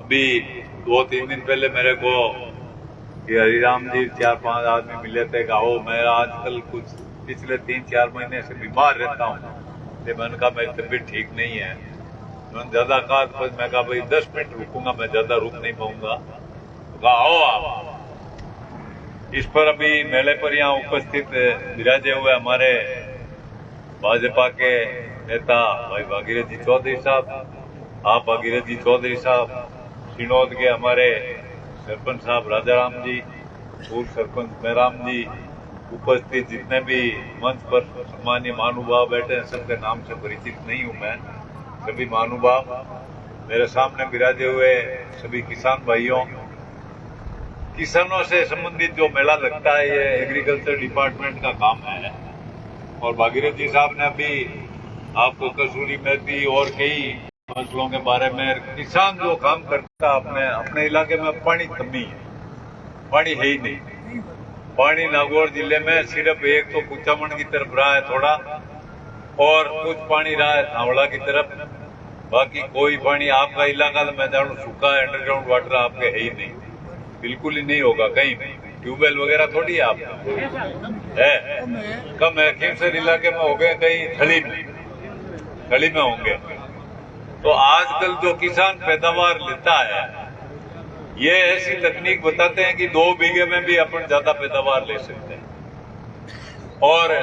अभी 2-3 दिन पहले मेरे को ये हरिराम जी 4-5 आदमी मिले थे कि आओ, मैं आजकल कुछ पिछले 3-4 महीने से बीमार रहता हूँ। मैंने कहा मेरी तबीयत ठीक नहीं है। उन्होंने ज्यादा कहा तो मैं कहा भाई 10 मिनट रुकूंगा, मैं ज्यादा रुक नहीं पाऊंगा। तो कहा आओ आप। इस पर अभी मेले पर यहाँ उपस्थित विराजे हुए हमारे भाजपा के नेता भाई भागीरथ जी चौधरी साहब, आप भागीरथ जी चौधरी साहब, सिनोद के हमारे सरपंच साहब राजाराम जी, पूर्व सरपंच मेहराम जी, उपस्थित जितने भी मंच पर सम्मानीय महानुभाव बैठे हैं, सबके नाम से परिचित नहीं हूं मैं। सभी महानुभाव, मेरे सामने विराजे हुए सभी किसान भाइयों, किसानों से संबंधित जो मेला लगता है ये एग्रीकल्चर डिपार्टमेंट का काम है। और भागीरथ जी साहब ने अभी आपको कसूरी मेथी और कई फसलों के बारे में, किसान जो काम करता अपने इलाके में पानी कमी है, पानी है ही नहीं। पानी नागौर जिले में सिर्फ एक तो कुचामन की तरफ रहा है थोड़ा, और कुछ पानी रहा है थावड़ा की तरफ, बाकी कोई पानी आपका इलाका तो मैं जानू सूखा है, अंडरग्राउंड वाटर आपके है ही नहीं, बिल्कुल ही नहीं होगा कहीं। ट्यूबवेल वगैरह थोड़ी है आपका, है कम है। खीमसर इलाके में हो गए, कहीं थली में होंगे। तो आजकल जो किसान पैदावार लेता है, ये ऐसी तकनीक बताते हैं कि 2 बीघे में भी अपन ज्यादा पैदावार ले सकते हैं। और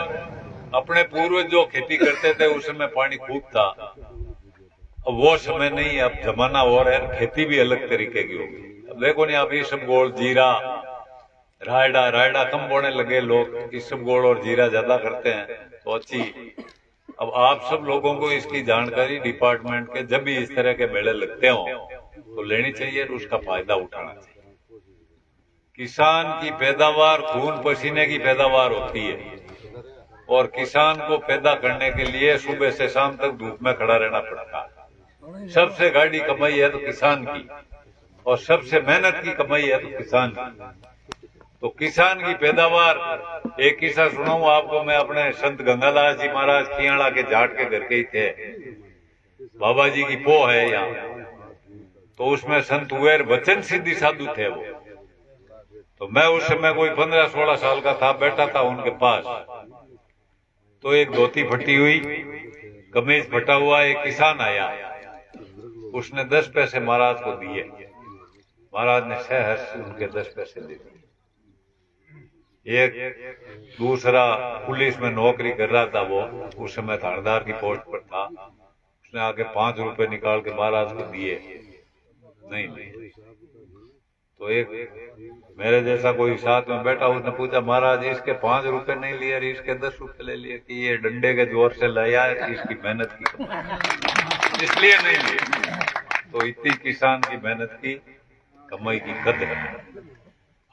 अपने पूर्वज जो खेती करते थे उस समय पानी खूब था, अब वो समय नहीं, अब जमाना और है, खेती भी अलग तरीके की होगी। अब देखो नहीं, आप इसबगोल, जीरा, रायडा कम बोने लगे लोग, इसबगोल और जीरा ज्यादा करते हैं, तो अच्छी। अब आप सब लोगों को इसकी जानकारी डिपार्टमेंट के जब भी इस तरह के मेले लगते हो तो लेनी चाहिए और उसका फायदा उठाना चाहिए। किसान की पैदावार खून पसीने की पैदावार होती है, और किसान को पैदा करने के लिए सुबह से शाम तक धूप में खड़ा रहना पड़ता है। सबसे गाढ़ी कमाई है तो किसान की, और सबसे मेहनत की कमाई है तो किसान की। तो किसान की पैदावार, एक किस्सा सुनाऊं आपको मैं, अपने संत गंगादास जी महाराज खियाड़ा के जाट के घर के ही थे, बाबा जी की पो है यहाँ, तो उसमें संत कुबेर वचन सिद्धि साधु थे वो। तो मैं उस समय कोई 15-16 साल का था, बैठा था उनके पास, तो एक धोती फटी हुई, कमीज फटा हुआ एक किसान आया, उसने 10 पैसे महाराज को दिए। महाराज ने सहर्ष उनके 10 पैसे दे दिए। एक दूसरा पुलिस में नौकरी कर रहा था, वो उस समय थानेदार की पोस्ट पर था, उसने आके 5 रुपए निकाल के महाराज को दिए। नहीं, तो एक मेरे जैसा कोई साथ में बैठा, उसने पूछा महाराज इसके 5 रुपए नहीं लिए, इसके 10 रुपए ले लिए, कि ये डंडे के जोर से लाया है, इसकी मेहनत की इसलिए नहीं लिए। तो इतनी किसान की मेहनत की कमाई की कदर है।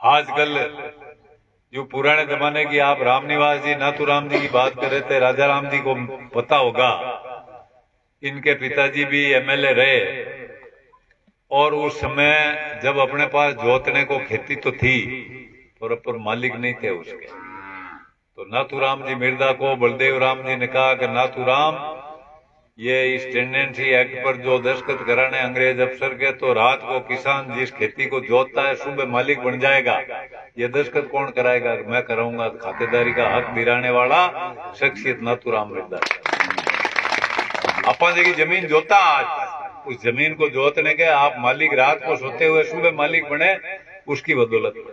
आजकल जो पुराने जमाने की, आप रामनिवास जी, नाथूराम जी की बात कर रहे थे, राजाराम जी को पता होगा, इनके पिताजी भी एमएलए रहे, और उस समय जब अपने पास जोतने को खेती तो थी पर मालिक नहीं थे उसके, तो नाथूराम जी मिर्दा को बलदेव राम जी ने कहा कि नाथूराम, ये इस टेंडेंसी एक्ट पर जो दस्तखत कराने अंग्रेज अफसर के, तो रात को किसान जिस खेती को जोतता है सुबह मालिक बन जाएगा, ये दस्तखत कौन कराएगा? मैं कराऊंगा। खातेदारी का हक दिलाने वाला शख्सियत नाथूराम मिर्दा। अपन जी की जमीन जोता, आज उस जमीन को जोतने के आप मालिक रात को सोते हुए सुबह मालिक बने, उसकी बदौलत।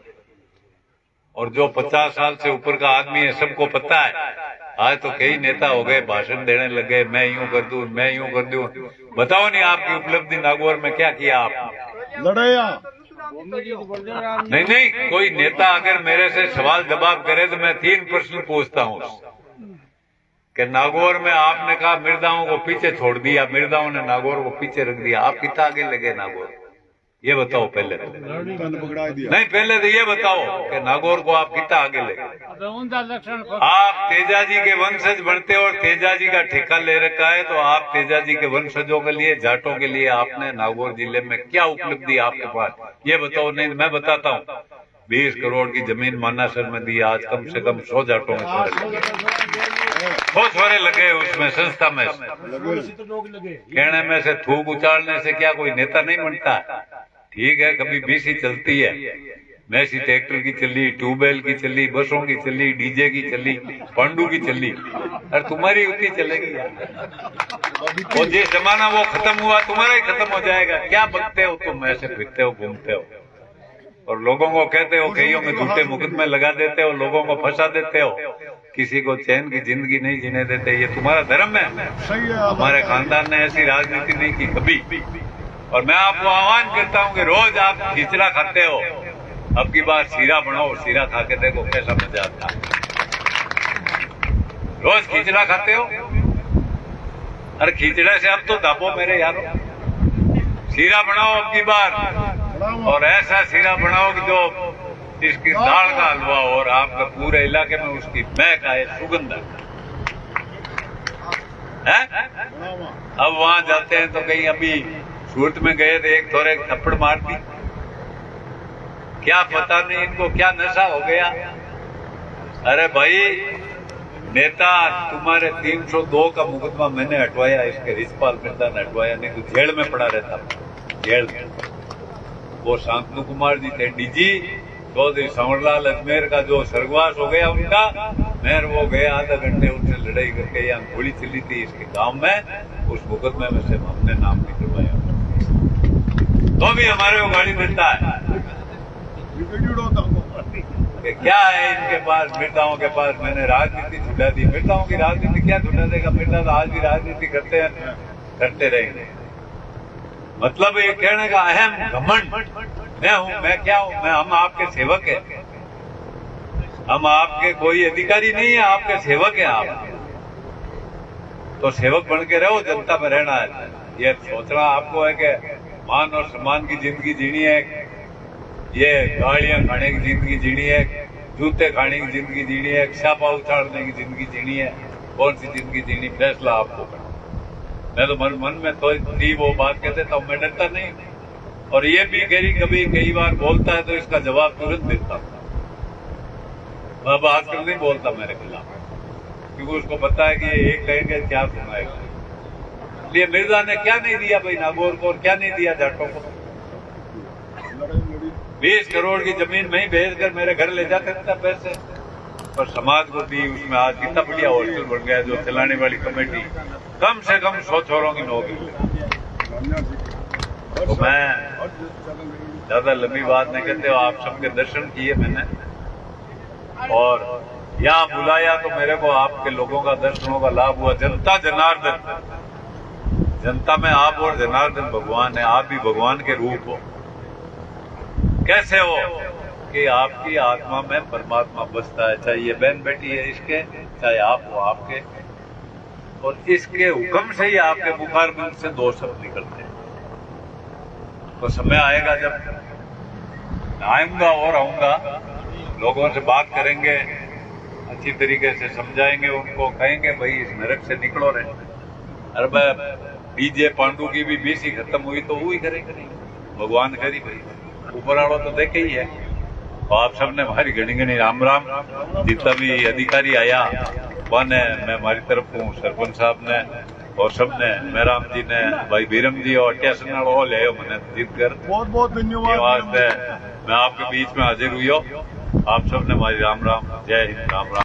और जो 50 साल से ऊपर का आदमी है, सबको पता है। आज तो कई नेता हो गए, भाषण देने लगे, मैं यूं कर दूं, मैं यूं कर दूं। बताओ नहीं आपकी उपलब्धि नागौर में क्या किया आपने? लड़ाया नहीं, कोई नेता अगर मेरे से सवाल जवाब करे तो मैं 3 प्रश्न पूछता हूँ कि नागौर में आपने कहा मिर्दाओं को पीछे छोड़ दिया, मिर्दाओं ने नागौर को पीछे रख दिया, आप कितना आगे लगे नागौर? ये बताओ पहले तो। नहीं, पहले तो ये बताओ कि नागौर को आप कितना आगे लगे? आप तेजा जी के वंशज बनते और तेजा जी का ठेका ले रखा है, तो आप तेजा जी के वंशजों के लिए, जाटों के लिए आपने नागौर जिले में क्या उपलब्धि आपके पास, ये बताओ। नहीं मैं बताता हूँ, 20 करोड़ की जमीन मानासर में दी, आज कम से कम 100 जाटों में बहुत सारे लगे उसमें, संस्था में। कहने में से थूक उचाड़ने से क्या कोई नेता नहीं बनता? ठीक है, कभी बीसी चलती है, मैसी ट्रैक्टर की चली, ट्यूबवेल की चली, बसों की चली, डीजे की चली, पांडू की चली, और तुम्हारी उतनी चलेगी यार। और जिस जमाना वो खत्म हुआ तुम्हारा ही खत्म हो जाएगा। क्या बकते हो तुम, ऐसे फिरते हो, घूमते हो और लोगों को कहते हो, कईयों में झूठे मुकदमे लगा देते हो, लोगों को फंसा देते हो, किसी को चैन की जिंदगी नहीं जीने देते। ये तुम्हारा धर्म है। हमारे खानदान ने ऐसी राजनीति नहीं की कभी। और मैं आपको आह्वान करता हूं कि रोज आप खिचड़ा खाते हो, अब की बार सीरा बनाओ, सीरा खा के देखो कैसा मजा आता है। रोज खिचड़ा खाते हो, अरे खिचड़े से अब तो दाबो मेरे यारो। सीरा बनाओ अब की बार, और ऐसा सीरा बनाओ कि जो इसकी दाल का हलवा हो और आपके पूरे इलाके में उसकी महक आए, सुगंध है। अब वहां जाते हैं तो कहीं, अभी सूरत में गए थे, एक थोड़े थप्पड़ मार दी, क्या पता नहीं इनको क्या नशा हो गया। अरे भाई नेता, तुम्हारे 302 का मुकदमा मैंने हटवाया, इसके रिजपाल मिर्जा ने हटवाया, नहीं तो जेल में पड़ा रहता, जेल में। वो शांतनु कुमार जी थे डीजी, चौधरी संवरलाल अजमेर का जो स्वर्गवास हो गया उनका, मेयर वो गए आधा घंटे उनसे लड़ाई करके, यहाँ गोली चली थी इसके गांव में, उस मुकदमे में से हमने नाम नहीं करवाया, तो भी हमारे को गाड़ी मिलता है। कि क्या है इनके पास, मिर्जाओं के पास। मैंने राजनीति छुटा दी, मिर्जाओं की राजनीति क्या छुटा देगा, मिर्जा तो आज भी राजनीति करते हैं, करते रहेंगे। मतलब ये कहने का अहम घमंड, मैं हूं, मैं क्या हूं, हम आपके सेवक हैं, हम आपके कोई अधिकारी नहीं है, आपके सेवक हैं आप। तो सेवक बन के रहो, जनता में रहना है। ये सोचना आपको है कि मान और सम्मान की जिंदगी जीनी है, ये गाड़ियां खाने की जिंदगी जीनी है, जूते खाने की जिंदगी जीनी है, छापा उछाड़ने की जिंदगी जीनी है, कौन सी जिंदगी जीनी, फैसला आपको करना। मैं तो मन में तो थी वो बात कहते था, मैं डरता नहीं। और ये भी कभी कई बार बोलता है तो इसका जवाब तुरंत देता हूं। अब आजकल नहीं बोलता मेरे खिलाफ, क्योंकि उसको पता है कि ये एक कहेंगे क्या सुनाएगा। इसलिए मिर्जा ने क्या नहीं दिया भाई नागौर को, और क्या नहीं दिया जाटों को। 20 करोड़ की जमीन में ही भेजकर मेरे घर ले जाते थे पैसे, और समाज को दी। उसमें आज कितना बढ़िया हॉस्टल बन गया, जो चलाने वाली कमेटी कम से कम 100 छोरों की नौकरी। तो मैं ज्यादा लंबी बात नहीं करते हो, आप सबके दर्शन किए मैंने, और यहाँ बुलाया तो मेरे को आपके लोगों का दर्शनों का लाभ हुआ। जनता जनार्दन, जनता में आप और जनार्दन भगवान है, आप भी भगवान के रूप हो। कैसे हो कि आपकी आत्मा में परमात्मा बसता है, चाहे ये बहन बेटी है इसके, चाहे आप हो आपके, और इसके हुक्म से ही आपके मुखार मुंह से 2 शब्द निकलते हैं। तो समय आएगा जब आऊंगा और आऊंगा, लोगों से बात करेंगे, अच्छी तरीके से समझाएंगे उनको, कहेंगे भाई इस नरक से निकलो रहे। अरे डीजे पांडू की भी बीसी खत्म हुई तो वही करेंगे, नहीं भगवान करी भाई, ऊपर वालों तो देखे ही है। तो आप सबने हमारी घनी घनी राम राम। जितना भी अधिकारी आया वन है, मैं हमारी तरफ हूँ, सरपंच साहब ने और सब ने, मेराम जी ने, भाई बीरम जी और टेसन ले मैंने जीत कर, बहुत बहुत धन्यवाद। मैं आपके बीच में हाजिर हुई हो। आप सब ने हमारी राम राम, जय हिंद, राम राम।